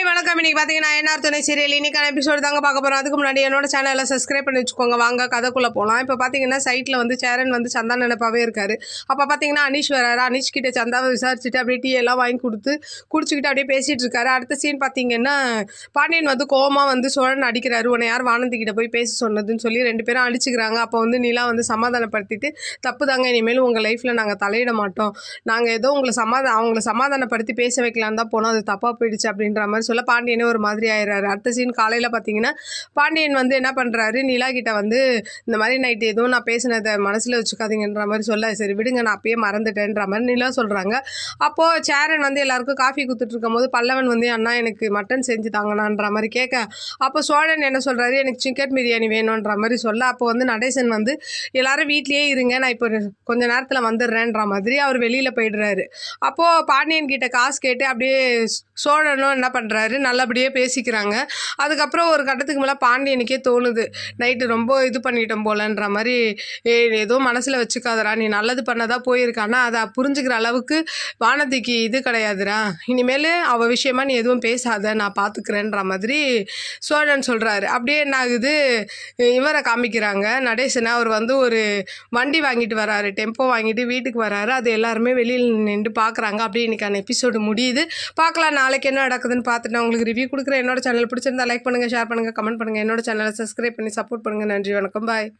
Hi வணக்கம். இன்னைக்கு பார்த்தீங்கன்னா என்ஆர் துணை சீரியல் இன்னைக்கான எபிசோடு தாங்க பார்க்க போகிறோம். அதுக்கு முன்னாடி என்னோட சேனலை சப்ஸ்கிரைப் பண்ணி வச்சுக்கோங்க. வாங்க கதைக்குள்ளே போகலாம். இப்போ பார்த்தீங்கன்னா சைட்டில் வந்து சேரன் வந்து சந்தா நினைப்பாவே இருக்காரு. அப்போ பார்த்தீங்கன்னா அனீஷ் வராரு. அனீஷ் கிட்ட சந்தாவை விசாரிச்சுட்டு அப்படியே டீ எல்லாம் வாங்கி கொடுத்து குடிச்சிக்கிட்டு அப்படியே பேசிகிட்டு இருக்காரு. அடுத்த சீன் பார்த்தீங்கன்னா பாண்டியன் வந்து கோவமாக வந்து சோழன் அடிக்கிறாரு. உன்னை யார் வானதி கிட்ட போய் பேச சொன்னதுன்னு சொல்லி 2 பேரும் அடிச்சுக்கிறாங்க. அப்போ வந்து நிலா வந்து சமாதானப்படுத்திட்டு தப்பு தாங்க, இனிமேல் உங்கள் லைஃப்பில் நாங்கள் தலையிட மாட்டோம், நாங்கள் ஏதோ அவங்கள சமாதானப்படுத்தி பேச வைக்கலான்னு தான் போனோம், அது தப்பாக போயிடுச்சு அப்படின்ற மாதிரி சொல்ல பாண்டியனே ஒரு மாதிரி ஆயிடுறாரு. அடுத்த சீன் காலையில் பார்த்தீங்கன்னா பாண்டியன் வந்து என்ன பண்ணுறாரு, நிலா கிட்ட வந்து இந்த மாதிரி நைட்டு எதுவும் நான் பேசினதை மனசில் வச்சுக்காதீங்கன்ற மாதிரி சொல்ல, சரி விடுங்க நான் அப்பயே மறந்துட்டேன்ற மாதிரி நிலா சொல்கிறாங்க. அப்போது சேரன் வந்து எல்லாருக்கும் காஃபி கொடுத்துட்டு இருக்கும் போது பல்லவன் வந்து அண்ணா எனக்கு மட்டன் செஞ்சு தாங்கண்ணான்ற மாதிரி கேட்க, அப்போ சோழன் என்ன சொல்கிறாரு, எனக்கு சிக்கன் பிரியாணி வேணுன்ற மாதிரி சொல்ல, அப்போ வந்து நடேசன் வந்து எல்லாரும் வீட்லேயே இருங்க, நான் இப்போ கொஞ்ச நேரத்தில் வந்துடுறேன்ற மாதிரி அவர் வெளியில் போயிடுறாரு. அப்போது பாண்டியன் கிட்ட காசு கேட்டு அப்படியே சோழனும் என்ன பண்ணுறாரு, நல்லபடியாக பேசிக்கிறாங்க. அதுக்கப்புறம் ஒரு கட்டத்துக்கு மேலே பாண்டியனுக்கே தோணுது, நைட்டு ரொம்ப இது பண்ணிட்டோம் போலன்ற மாதிரி, ஏதோ மனசில் வச்சுக்காதரா, நீ நல்லது பண்ணதான் போயிருக்கானா அதை புரிஞ்சுக்கிற அளவுக்கு வானதிக்கு இது கிடையாதுரா, இனிமேல் அவள் விஷயமா நீ எதுவும் பேசாத, நான் பார்த்துக்கிறேன்ற மாதிரி சோழன் சொல்கிறாரு. அப்படியே என்ன ஆகுது, இவரை காமிக்கிறாங்க நடேசனை. அவர் வந்து ஒரு வண்டி வாங்கிட்டு வராரு, டெம்போ வாங்கிட்டு வீட்டுக்கு வராரு. அது எல்லாருமே வெளியில் நின்று பார்க்குறாங்க. அப்படியே இன்றைக்கான எபிசோடு முடியுது. பார்க்கலாம் நாளைக்கு என்ன நடக்குதுன்னு பார்த்துட்டு நான் உங்களுக்கு ரிவ்யூ கொடுக்குறேன். என்னோட சேனல் பிடிச்சிருந்தா லைக் பண்ணுங்கள், ஷேர் பண்ணுங்கள், கமெண்ட் பண்ணுங்கள். என்னோட சேனலை சப்ஸ்கிரைப் பண்ணி சப்போர்ட் பண்ணுங்கள். நன்றி, வணக்கம், பாய்.